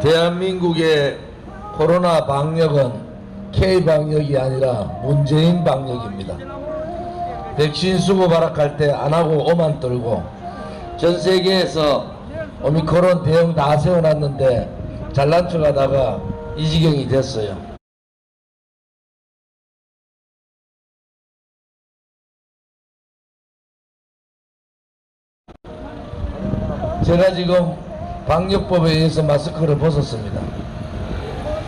대한민국의 코로나 방역은 K방역이 아니라 문재인 방역입니다. 백신 수급 발악할 때 안하고 오만 떨고 전 세계에서 오미크론 대응 다 세워놨는데 잘난 척 하다가 이 지경이 됐어요. 제가 지금 방역법에 의해서 마스크를 벗었습니다.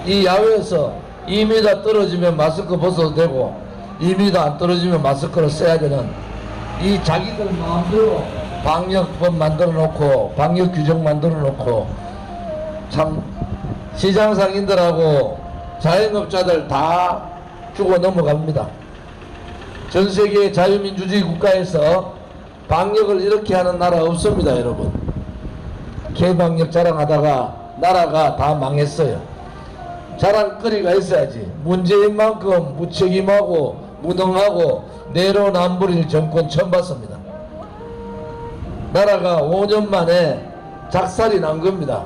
이 야외에서 2m 떨어지면 마스크 벗어도 되고 2m 안 떨어지면 마스크를 써야 되는 이 자기들 마음대로 방역법 만들어 놓고 방역 규정 만들어 놓고 참 시장 상인들하고 자영업자들 다 죽어 넘어갑니다. 전 세계 자유민주주의 국가에서 방역을 이렇게 하는 나라 없습니다. 여러분, K방역 자랑하다가 나라가 다 망했어요. 자랑거리가 있어야지. 문재인만큼 무책임하고 무능하고 내로남불일 정권 처음 봤습니다. 나라가 5년 만에 작살이 난 겁니다.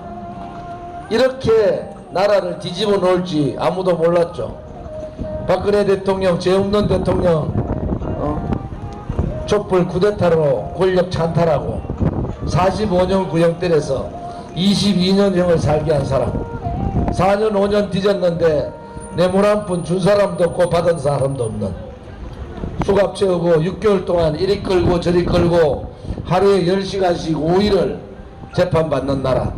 이렇게 나라를 뒤집어 놓을지 아무도 몰랐죠. 박근혜 대통령, 죄 없는 대통령 촛불 쿠데타로 권력 찬탈하고 45년 구형 때려서 22년형을 살게 한 사람, 4년 5년 뒤졌는데 뇌물 한 푼 준 사람도 없고 받은 사람도 없는, 수갑 채우고 6개월 동안 이리 끌고 저리 끌고 하루에 10시간씩 5일을 재판받는 나라.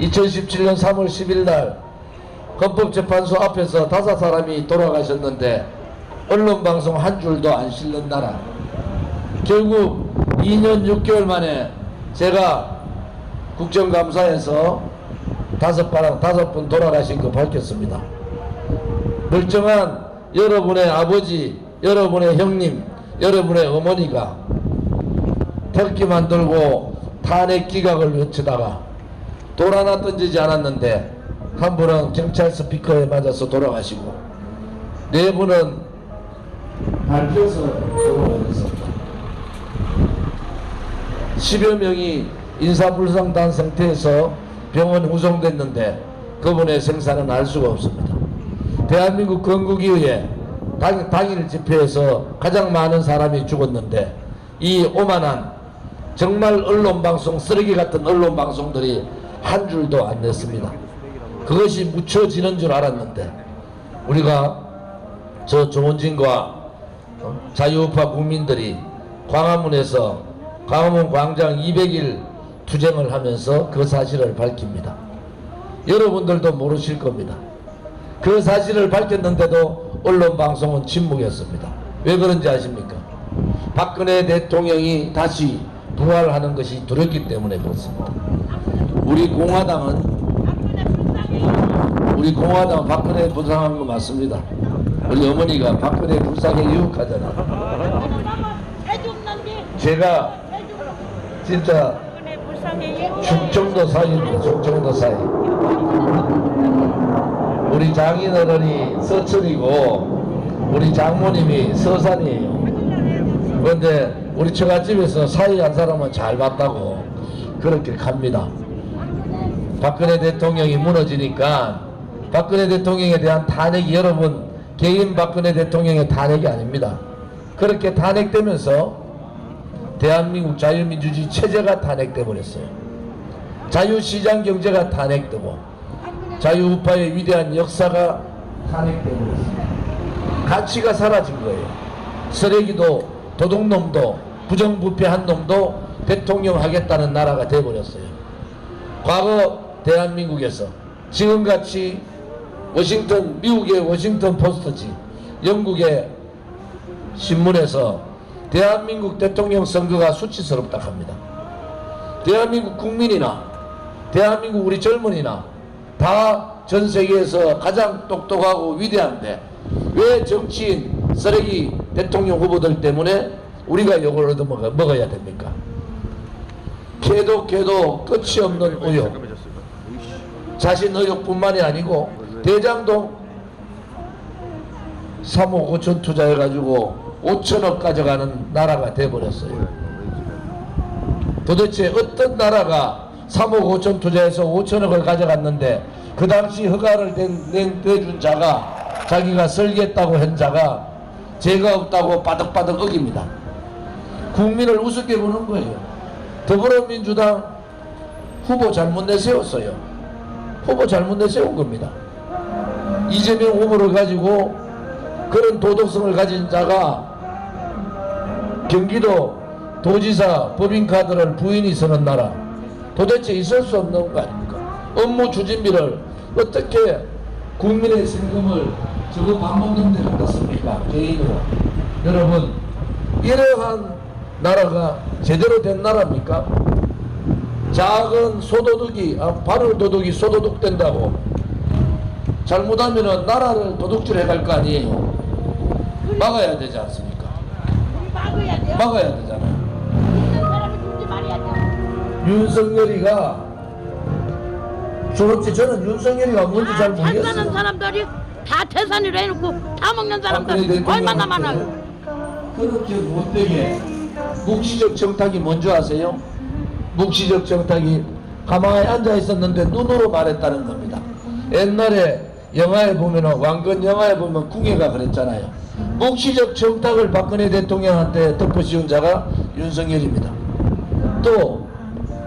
2017년 3월 10일 날 헌법재판소 앞에서 5사람이 돌아가셨는데 언론방송 한 줄도 안 실는 나라. 결국 2년 6개월 만에 제가 국정감사에서 5분 돌아가신 거 밝혔습니다. 멀쩡한 여러분의 아버지, 여러분의 형님, 여러분의 어머니가 터키 만들고 탄핵 기각을 외치다가 돌 하나 던지지 않았는데 한 분은 경찰 스피커에 맞아서 돌아가시고 4분은 밟혀서 돌아가셨습니다. 10여 명이 인사불상단 상태에서 병원 후송됐는데 그분의 생사는 알 수가 없습니다. 대한민국 건국이후에 당일 집회에서 가장 많은 사람이 죽었는데 이 오만한 정말 언론방송, 쓰레기 같은 언론방송들이 한 줄도 안 냈습니다. 그것이 묻혀지는 줄 알았는데 우리가 저 조원진과 자유우파 국민들이 광화문에서 광화문 광장 200일 투쟁을 하면서 그 사실을 밝힙니다. 여러분들도 모르실 겁니다. 그 사실을 밝혔는데도 언론방송은 침묵했습니다. 왜 그런지 아십니까? 박근혜 대통령이 다시 부활하는 것이 두렵기 때문에 그렇습니다. 우리 공화당은 박근혜 불쌍한 거 맞습니다. 우리 어머니가 박근혜 불쌍에 유혹하잖아요. 제가 진짜 죽정도 사이입니다. 죽정도 사이. 우리 장인어른이 서천이고 우리 장모님이 서산이에요. 그런데 우리 처갓집에서 사이 한 사람은 잘 봤다고 그렇게 갑니다. 박근혜 대통령이 무너지니까 박근혜 대통령에 대한 탄핵이 여러분 개인 박근혜 대통령의 탄핵이 아닙니다. 그렇게 탄핵되면서 대한민국 자유민주주의 체제가 탄핵돼 버렸어요. 자유시장 경제가 탄핵되고 자유우파의 위대한 역사가 탄핵돼 버렸어요. 가치가 사라진 거예요. 쓰레기도 도둑놈도 부정부패한 놈도 대통령 하겠다는 나라가 돼 버렸어요. 과거 대한민국에서 지금같이 미국의 워싱턴 포스트지, 영국의 신문에서 대한민국 대통령 선거가 수치스럽다 합니다. 대한민국 국민이나 대한민국 우리 젊은이나 다 전 세계에서 가장 똑똑하고 위대한데 왜 정치인 쓰레기 대통령 후보들 때문에 우리가 욕을 얻어먹어야 됩니까? 걔도 끝이 없는 의혹, 자신 의혹뿐만이 아니고 대장동 3억 5천 투자해가지고 5천억 가져가는 나라가 돼버렸어요. 도대체 어떤 나라가 3억 5천 투자해서 5천억을 가져갔는데 그 당시 허가를 내준 자가 자기가 설계했다고 한 자가 죄가 없다고 바득바득 어깁니다. 국민을 우습게 보는 거예요. 더불어민주당 후보 잘못 내세웠어요. 후보 잘못 내세운 겁니다. 이재명 후보를 가지고 그런 도덕성을 가진 자가 경기도 도지사 법인카드를 부인이 서는 나라 도대체 있을 수 없는 거 아닙니까? 업무 추진비를 어떻게 국민의 세금을 저거 밥 먹는 데 갖다 씁니까? 개인으로. 여러분, 이러한 나라가 제대로 된 나라입니까? 작은 소도둑이 발을 도둑이 소도둑 된다고 잘못하면은 나라를 도둑질 해갈 거 아니에요. 막아야 되지 않습니까? 막아야 되잖아요. 윤석열이가 솔직히 저는 윤석열이가 뭔지 잘 모르겠어요. 잘 사는 사람들이 다 태산이라 해놓고 다 먹는 사람들 얼마나 많아요. 그렇게 못되게 묵시적 정탁이 뭔지 아세요? 묵시적 정탁이 가만히 앉아 있었는데 눈으로 말했다는 겁니다. 옛날에 영화에 보면 왕건 영화에 보면 궁예가 그랬잖아요. 묵시적 정탁을 박근혜 대통령한테 덮어씌운 자가 윤석열입니다. 또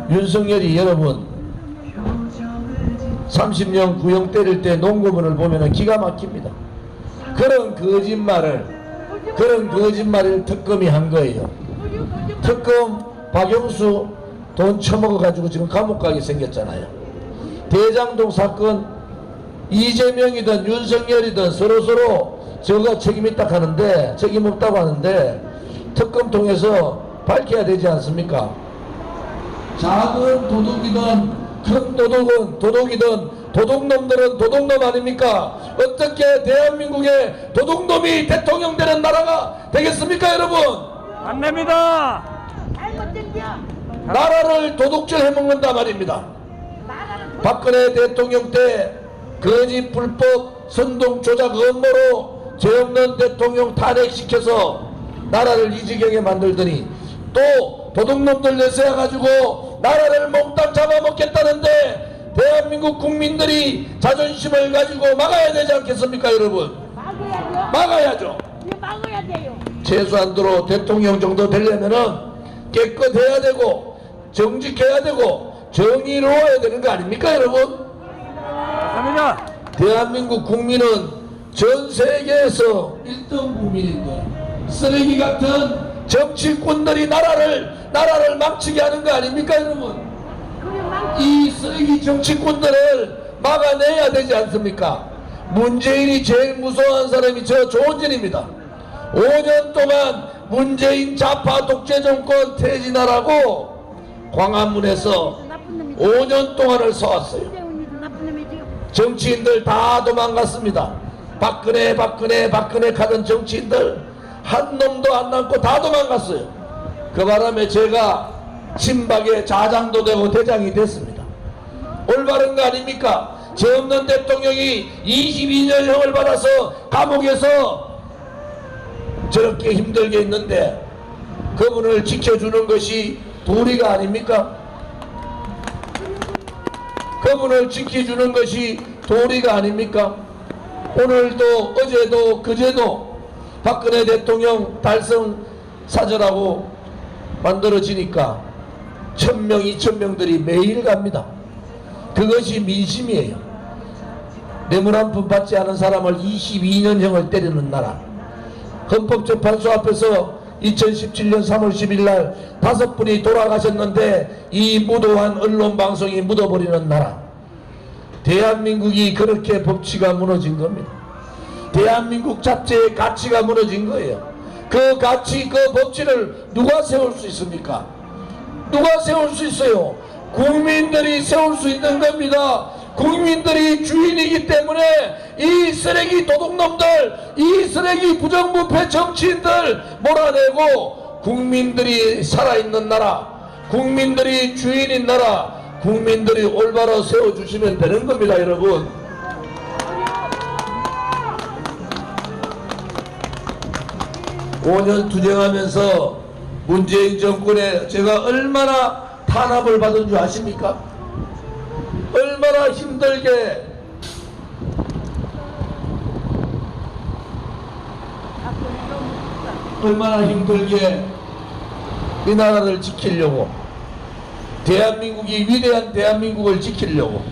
윤석열이 여러분 30년 구형 때릴 때 농고문을 보면 기가 막힙니다. 그런 거짓말을 특검이 한 거예요. 특검 박영수 돈 처먹어 가지고 지금 감옥 가게 생겼잖아요. 대장동 사건 이재명이든 윤석열이든 서로서로 저거 책임있다 하는데 책임 없다고 하는데 특검 통해서 밝혀야 되지 않습니까? 작은 도둑이든 큰 도둑은 도둑이든 도둑놈들은 도둑놈 아닙니까? 어떻게 대한민국의 도둑놈이 대통령 되는 나라가 되겠습니까 여러분? 안 됩니다. 나라를 도둑질 해먹는다 말입니다. 박근혜 대통령 때 거짓 불법 선동 조작 음모로 죄 없는 대통령 탄핵시켜서 나라를 이 지경에 만들더니 또 도둑놈들 내세워가지고 나라를 몽땅 잡아먹겠다는데 대한민국 국민들이 자존심을 가지고 막아야 되지 않겠습니까 여러분? 막아야죠. 막아야 돼요. 최소한도로 대통령 정도 되려면은 깨끗해야 되고 정직해야 되고 정의로워야 되는 거 아닙니까 여러분? 감사합니다. 대한민국 국민은 전 세계에서 1등 국민인데 쓰레기 같은 정치꾼들이 나라를 망치게 하는 거 아닙니까 여러분? 이 쓰레기 정치꾼들을 막아내야 되지 않습니까? 문재인이 제일 무서워한 사람이 저 조원진입니다. 5년 동안 문재인 좌파 독재 정권 퇴진하라고 광화문에서 5년 동안을 서왔어요. 정치인들 다 도망갔습니다. 박근혜 가던 정치인들 한 놈도 안 남고 다 도망갔어요. 그 바람에 제가 친박의 자장도 되고 대장이 됐습니다. 올바른 거 아닙니까? 죄 없는 대통령이 22년형을 받아서 감옥에서 저렇게 힘들게 있는데 그분을 지켜주는 것이 도리가 아닙니까? 그분을 지켜주는 것이 도리가 아닙니까? 오늘도 어제도 그제도 박근혜 대통령 달성 사절하고 만들어지니까 1000명 2000명들이 매일 갑니다. 그것이 민심이에요. 뇌물 한 푼 받지 않은 사람을 22년형을 때리는 나라. 헌법재판소 앞에서 2017년 3월 10일 날 5분이 돌아가셨는데 이 무도한 언론방송이 묻어버리는 나라. 대한민국이 그렇게 법치가 무너진 겁니다. 대한민국 자체의 가치가 무너진 거예요. 그 가치, 그 법치를 누가 세울 수 있습니까? 누가 세울 수 있어요? 국민들이 세울 수 있는 겁니다. 국민들이 주인이기 때문에 이 쓰레기 도둑놈들, 이 쓰레기 부정부패 정치인들 몰아내고 국민들이 살아있는 나라, 국민들이 주인인 나라, 국민들이 올바로 세워주시면 되는 겁니다 여러분. (5년) 투쟁하면서 문재인 정권에 제가 얼마나 탄압을 받은 줄 아십니까? 얼마나 힘들게 이 나라를 지키려고, 대한민국이 위대한 대한민국을 지키려고,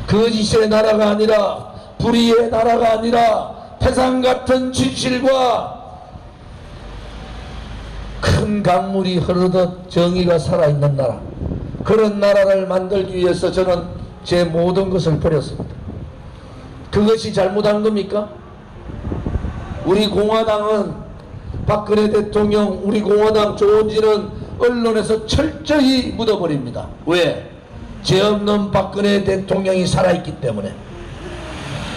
거짓의 나라가 아니라, 불의의 나라가 아니라 태산 같은 진실과 큰 강물이 흐르듯 정의가 살아있는 나라, 그런 나라를 만들기 위해서 저는 제 모든 것을 버렸습니다. 그것이 잘못한 겁니까? 우리 공화당은, 박근혜 대통령, 우리 공화당 조원진은 언론에서 철저히 묻어버립니다. 왜? 죄 없는 박근혜 대통령이 살아있기 때문에.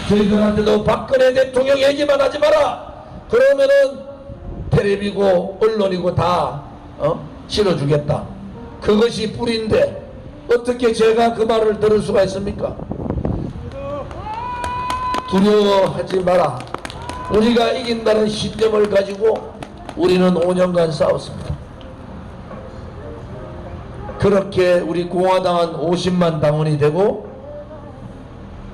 저희들한테도 박근혜 대통령 얘기만 하지 마라! 그러면은 텔레비고 언론이고 다 실어주겠다. 그것이 뿌리인데 어떻게 제가 그 말을 들을 수가 있습니까? 두려워하지 마라. 우리가 이긴다는 신념을 가지고 우리는 5년간 싸웠습니다. 그렇게 우리 공화당은 50만 당원이 되고,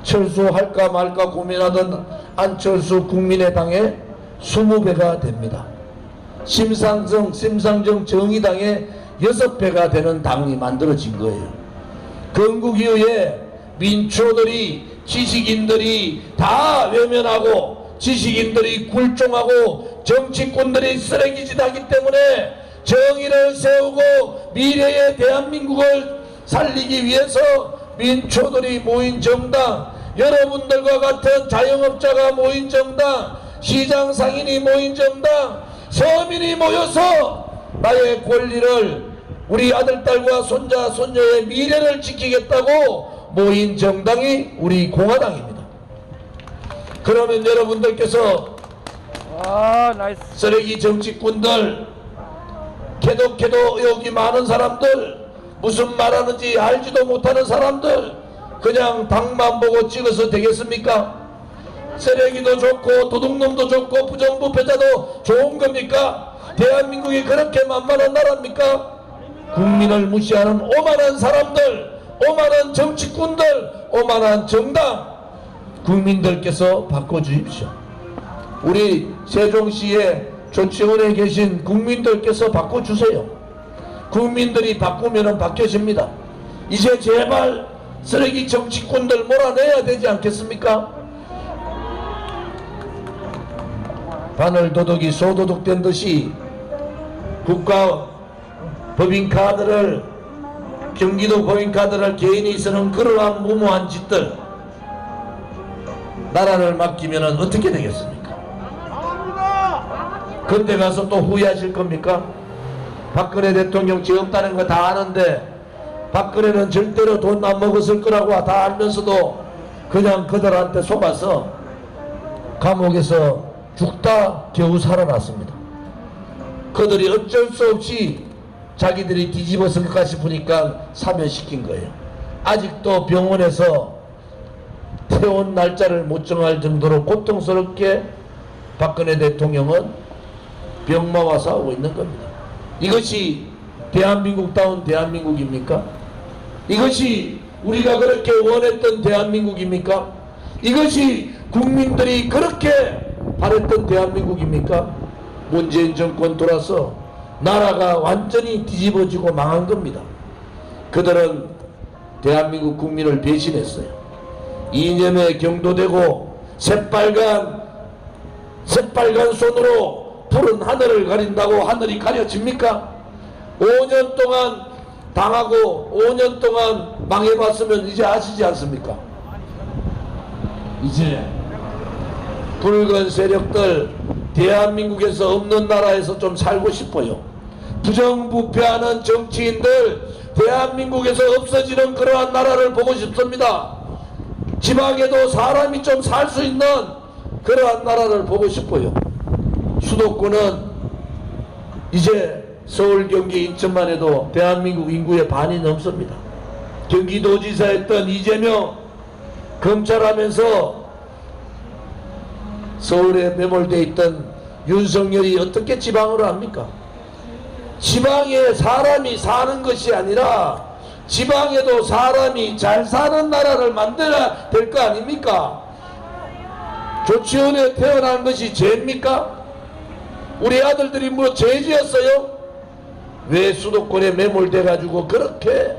철수할까 말까 고민하던 안철수 국민의당의 20배가 됩니다. 심상정 정의당의 6배가 되는 당이 만들어진 거예요. 건국이후에 민초들이, 지식인들이 다 외면하고, 지식인들이 굴종하고, 정치꾼들이 쓰레기짓 하기 때문에 정의를 세우고 미래의 대한민국을 살리기 위해서 민초들이 모인 정당, 여러분들과 같은 자영업자가 모인 정당, 시장 상인이 모인 정당, 서민이 모여서 나의 권리를, 우리 아들, 딸과 손자, 손녀의 미래를 지키겠다고 모인 정당이 우리 공화당입니다. 그러면 여러분들께서 나이스. 쓰레기 정치꾼들, 개독 여기 많은 사람들, 무슨 말하는지 알지도 못하는 사람들, 그냥 당만 보고 찍어서 되겠습니까? 쓰레기도 좋고 도둑놈도 좋고 부정부패자도 좋은 겁니까? 대한민국이 그렇게 만만한 나라입니까? 국민을 무시하는 오만한 사람들, 오만한 정치꾼들, 오만한 정당, 국민들께서 바꿔주십시오. 우리 세종시에 조치원에 계신 국민들께서 바꿔주세요. 국민들이 바꾸면 바뀌어집니다. 이제 제발 쓰레기 정치꾼들 몰아내야 되지 않겠습니까? 바늘 도둑이 소도둑된 듯이 국가 법인카드를, 경기도 법인카드를 개인이 쓰는 그러한 무모한 짓들, 나라를 맡기면 어떻게 되겠습니까? 그때 가서 또 후회하실 겁니까? 박근혜 대통령 죄 없다는 거 다 아는데, 박근혜는 절대로 돈 안 먹었을 거라고 다 알면서도 그냥 그들한테 속아서 감옥에서 죽다 겨우 살아났습니다. 그들이 어쩔 수 없이 자기들이 뒤집어서 것까 싶으니까 사면시킨 거예요. 아직도 병원에서 퇴원 날짜를 못 정할 정도로 고통스럽게 박근혜 대통령은 병마와 싸우고 있는 겁니다. 이것이 대한민국다운 대한민국입니까? 이것이 우리가 그렇게 원했던 대한민국입니까? 이것이 국민들이 그렇게 바랬던 대한민국입니까? 문재인 정권 돌아서 나라가 완전히 뒤집어지고 망한 겁니다. 그들은 대한민국 국민을 배신했어요. 이념에 경도되고 새빨간 손으로 푸른 하늘을 가린다고 하늘이 가려집니까? 5년 동안 당하고 5년 동안 망해봤으면 이제 아시지 않습니까? 이제 붉은 세력들, 대한민국에서 없는 나라에서 좀 살고 싶어요. 부정부패하는 정치인들, 대한민국에서 없어지는 그러한 나라를 보고 싶습니다. 지방에도 사람이 좀 살 수 있는 그러한 나라를 보고 싶어요. 수도권은 이제 서울, 경기, 인천만 해도 대한민국 인구의 반이 넘습니다. 경기도지사 했던 이재명, 검찰하면서 서울에 매몰되어 있던 윤석열이 어떻게 지방으로 합니까? 지방에 사람이 사는 것이 아니라 지방에도 사람이 잘 사는 나라를 만들어야 될 거 아닙니까? 조치원에 태어난 것이 죄입니까? 우리 아들들이 뭐 죄지었어요? 왜 수도권에 매몰돼 가지고 그렇게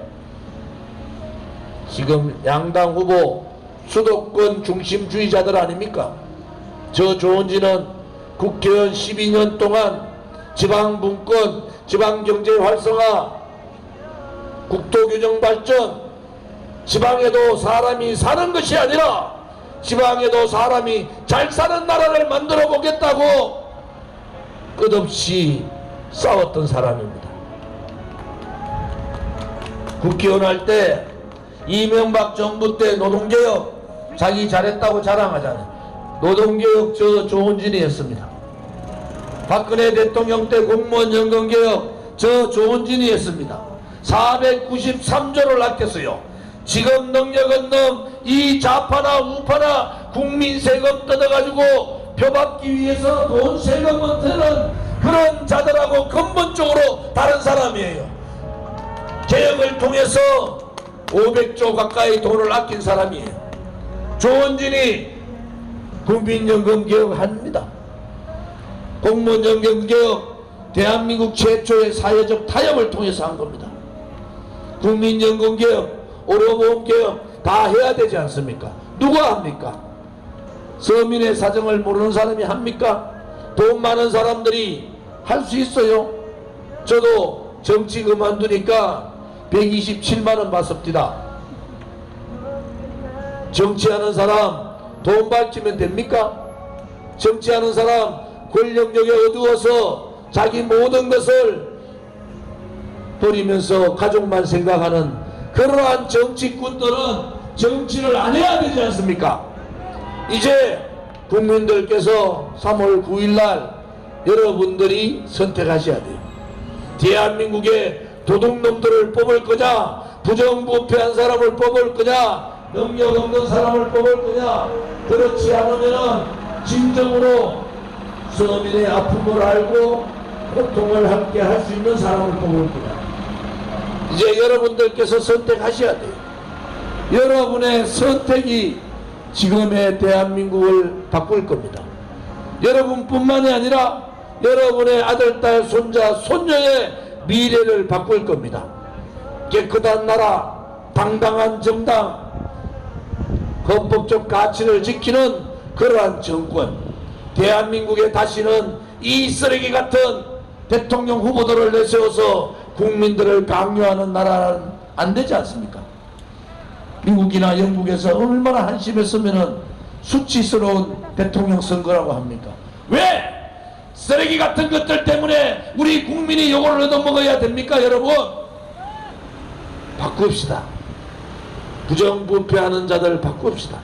지금 양당 후보 수도권 중심주의자들 아닙니까? 저 조은진은 국회의원 12년 동안 지방분권, 지방경제 활성화, 국토균형 발전, 지방에도 사람이 사는 것이 아니라 지방에도 사람이 잘 사는 나라를 만들어 보겠다고 끝없이 싸웠던 사람입니다. 국회의원 할 때 이명박 정부 때 노동개혁 자기 잘했다고 자랑하잖아요. 노동개혁 저 조은진이 했습니다. 박근혜 대통령 때 공무원 연금개혁 저 조은진이 했습니다. 493조를 아꼈어요. 지금 능력 없는 이 좌파나 우파나 국민 세금 뜯어가지고 표받기 위해서 돈 세금을 드는 그런 자들하고 근본적으로 다른 사람이에요. 개혁을 통해서 500조 가까이 돈을 아낀 사람이에요. 조은진이 국민연금 개혁합니다. 공무원연금 개혁 대한민국 최초의 사회적 타협을 통해서 한 겁니다. 국민연금 개혁, 의료보험 개혁 다 해야 되지 않습니까? 누가 합니까? 서민의 사정을 모르는 사람이 합니까? 돈 많은 사람들이 할 수 있어요. 저도 정치 그만두니까 127만원 받습니다. 정치하는 사람 돈 밝히면 됩니까? 정치하는 사람 권력력에 어두워서 자기 모든 것을 버리면서 가족만 생각하는 그러한 정치꾼들은 정치를 안 해야 되지 않습니까? 이제 국민들께서 3월 9일날 여러분들이 선택하셔야 돼요. 대한민국의 도둑놈들을 뽑을 거냐, 부정부패한 사람을 뽑을 거냐, 능력 없는 사람을 뽑을 거냐. 그렇지 않으면 진정으로 서민의 아픔을 알고 고통을 함께 할 수 있는 사람을 뽑을 거냐. 이제 여러분들께서 선택하셔야 돼요. 여러분의 선택이 지금의 대한민국을 바꿀 겁니다. 여러분뿐만이 아니라 여러분의 아들, 딸, 손자, 손녀의 미래를 바꿀 겁니다. 깨끗한 나라, 당당한 정당, 헌법적 가치를 지키는 그러한 정권, 대한민국에 다시는 이 쓰레기 같은 대통령 후보들을 내세워서 국민들을 강요하는 나라는 안 되지 않습니까? 미국이나 영국에서 얼마나 한심했으면 수치스러운 대통령 선거라고 합니까? 왜 쓰레기 같은 것들 때문에 우리 국민이 요거를 얻어먹어야 됩니까? 여러분, 바꿉시다. 부정부패하는 자들 바꿉시다.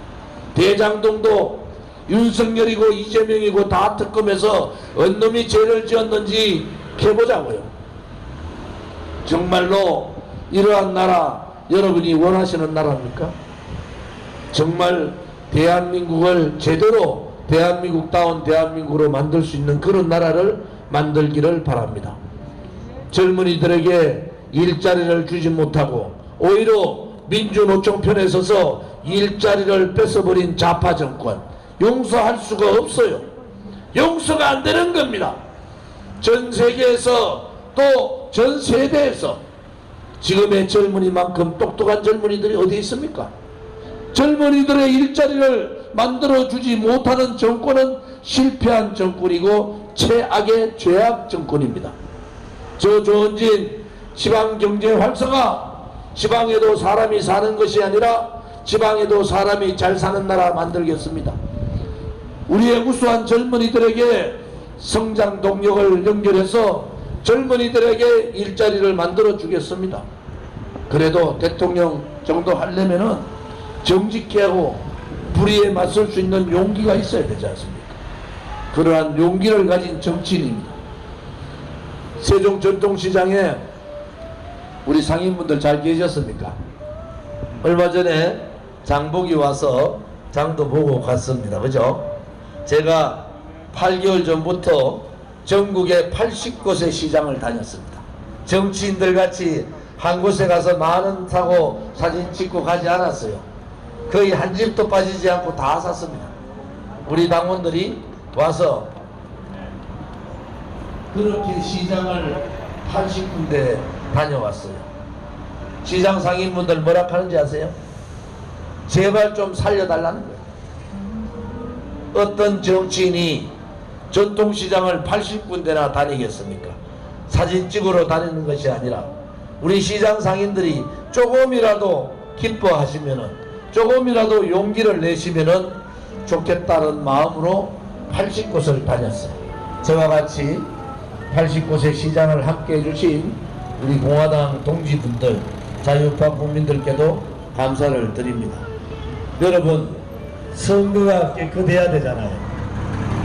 대장동도 윤석열이고 이재명이고 다 특검해서 어느 놈이 죄를 지었는지 해보자고요. 정말로 이러한 나라 여러분이 원하시는 나라입니까? 정말 대한민국을 제대로 대한민국다운 대한민국으로 만들 수 있는 그런 나라를 만들기를 바랍니다. 젊은이들에게 일자리를 주지 못하고 오히려 민주노총 편에 서서 일자리를 뺏어버린 좌파 정권 용서할 수가 없어요. 용서가 안 되는 겁니다. 전 세계에서 또 전 세대에서 지금의 젊은이만큼 똑똑한 젊은이들이 어디 있습니까? 젊은이들의 일자리를 만들어주지 못하는 정권은 실패한 정권이고 최악의 죄악 정권입니다. 저 조은진 지방경제 활성화, 지방에도 사람이 사는 것이 아니라 지방에도 사람이 잘 사는 나라 만들겠습니다. 우리의 우수한 젊은이들에게 성장 동력을 연결해서 젊은이들에게 일자리를 만들어 주겠습니다. 그래도 대통령 정도 하려면은 정직해 하고 불의에 맞설 수 있는 용기가 있어야 되지 않습니까? 그러한 용기를 가진 정치인입니다. 세종 전통시장에 우리 상인분들 잘 계셨습니까? 얼마 전에 장복이 와서 장도 보고 갔습니다. 그죠? 제가 8개월 전부터 전국의 80곳의 시장을 다녔습니다. 정치인들 같이 한 곳에 가서 많은 사고 사진 찍고 가지 않았어요. 거의 한 집도 빠지지 않고 다 샀습니다. 우리 당원들이 와서 그렇게 시장을 80군데 다녀왔어요. 시장 상인분들 뭐라 하는지 아세요? 제발 좀 살려달라는 거예요. 어떤 정치인이 전통시장을 80군데나 다니겠습니까? 사진 찍으러 다니는 것이 아니라 우리 시장 상인들이 조금이라도 기뻐하시면은, 조금이라도 용기를 내시면은 좋겠다는 마음으로 80곳을 다녔어요. 저와 같이 80곳의 시장을 함께 해주신 우리 공화당 동지분들, 자유파 국민들께도 감사를 드립니다. 여러분, 선거가 깨끗해야 되잖아요.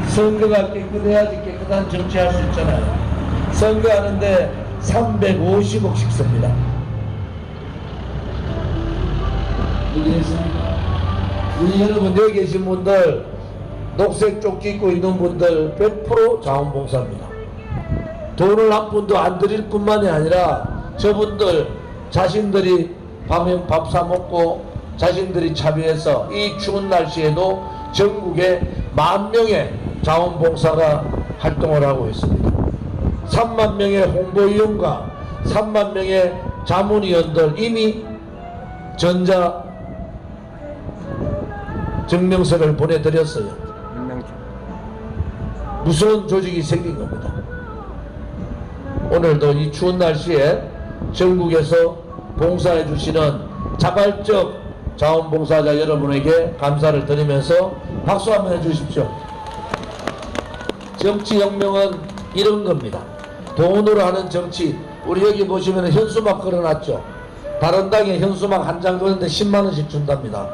선거가 깨끗해야지 깨끗한 정치할 수 있잖아요. 선거하는데 350억씩 씁니다. 이해했습니까? 우리 여러분 여기 계신 분들, 녹색 조끼 입고 있는 분들 100% 자원봉사입니다. 돈을 한 푼도 안 드릴 뿐만이 아니라 저분들 자신들이 밤에 밥 사 먹고 자신들이 차비해서 이 추운 날씨에도 전국에 10,000명의 자원봉사가 활동을 하고 있습니다. 3만 명의 홍보위원과 3만 명의 자문위원들 이미 전자 증명서를 보내드렸어요. 무서운 조직이 생긴 겁니다. 오늘도 이 추운 날씨에 전국에서 봉사해 주시는 자발적 자원봉사자 여러분에게 감사를 드리면서 박수 한번 해주십시오. 정치혁명은 이런 겁니다. 돈으로 하는 정치. 우리 여기 보시면 현수막 걸어놨죠. 다른 당에 현수막 한 장 그런데 10만원씩 준답니다.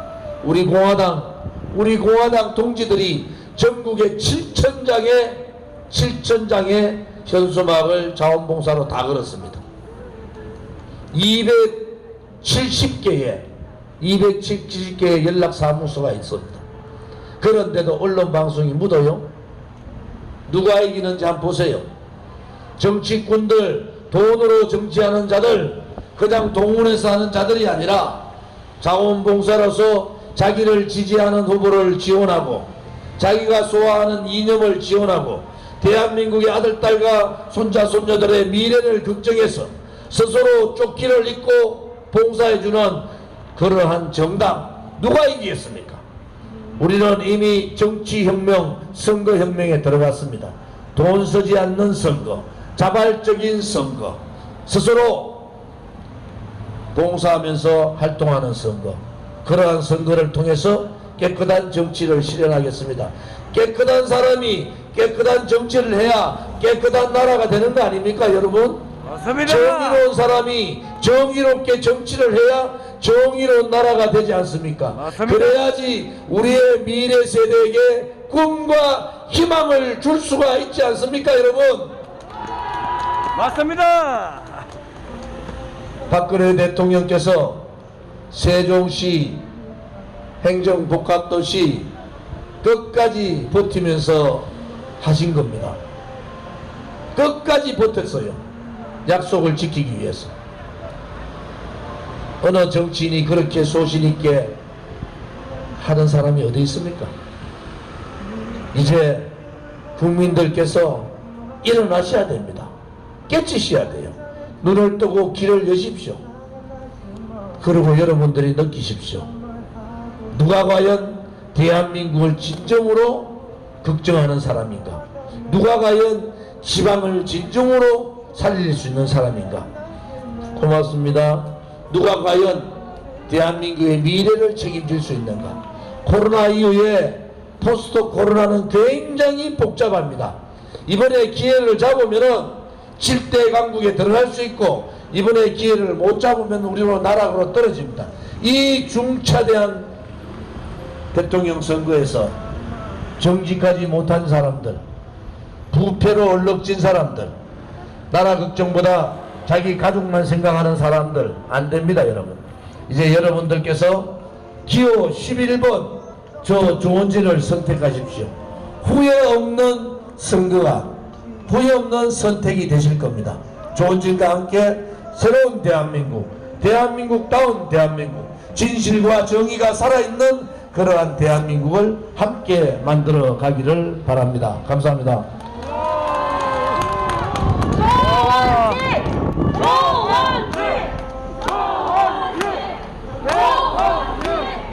우리 공화당 동지들이 전국에 7,000장의 현수막을 자원봉사로 다 걸었습니다. 270개의 연락사무소가 있습니다. 그런데도 언론방송이 묻어요. 누가 이기는지 한번 보세요. 정치꾼들, 돈으로 정치하는 자들, 그냥 동원해서 하는 자들이 아니라 자원봉사로서 자기를 지지하는 후보를 지원하고 자기가 소화하는 이념을 지원하고 대한민국의 아들, 딸과 손자, 손녀들의 미래를 걱정해서 스스로 조끼를 입고 봉사해주는 그러한 정당, 누가 이기겠습니까? 우리는 이미 정치혁명, 선거혁명에 들어갔습니다. 돈 쓰지 않는 선거, 자발적인 선거, 스스로 봉사하면서 활동하는 선거, 그러한 선거를 통해서 깨끗한 정치를 실현하겠습니다. 깨끗한 사람이 깨끗한 정치를 해야 깨끗한 나라가 되는 거 아닙니까, 여러분? 맞습니다. 정의로운 사람이 정의롭게 정치를 해야 정의로운 나라가 되지 않습니까? 맞습니다. 그래야지 우리의 미래 세대에게 꿈과 희망을 줄 수가 있지 않습니까, 여러분? 맞습니다. 박근혜 대통령께서 세종시 행정복합도시 끝까지 버티면서 하신 겁니다. 끝까지 버텼어요. 약속을 지키기 위해서. 어느 정치인이 그렇게 소신있게 하는 사람이 어디 있습니까? 이제 국민들께서 일어나셔야 됩니다. 깨치셔야 돼요. 눈을 뜨고 귀를 여십시오. 그리고 여러분들이 느끼십시오. 누가 과연 대한민국을 진정으로 걱정하는 사람인가? 누가 과연 지방을 진정으로 살릴 수 있는 사람인가? 고맙습니다. 누가 과연 대한민국의 미래를 책임질 수 있는가? 코로나 이후에 포스트 코로나는 굉장히 복잡합니다. 이번에 기회를 잡으면은 7대 강국에 들어갈 수 있고, 이번에 기회를 못 잡으면 우리로 나락으로 떨어집니다. 이 중차대한 대통령 선거에서 정직하지 못한 사람들, 부패로 얼룩진 사람들, 나라 걱정보다 자기 가족만 생각하는 사람들 안 됩니다, 여러분. 이제 여러분들께서 기호 11번 저 조원진을 선택하십시오. 후회 없는 선거가, 후회 없는 선택이 되실 겁니다. 좋은 질과 함께 새로운 대한민국, 대한민국다운 대한민국, 진실과 정의가 살아있는 그러한 대한민국을 함께 만들어 가기를 바랍니다. 감사합니다.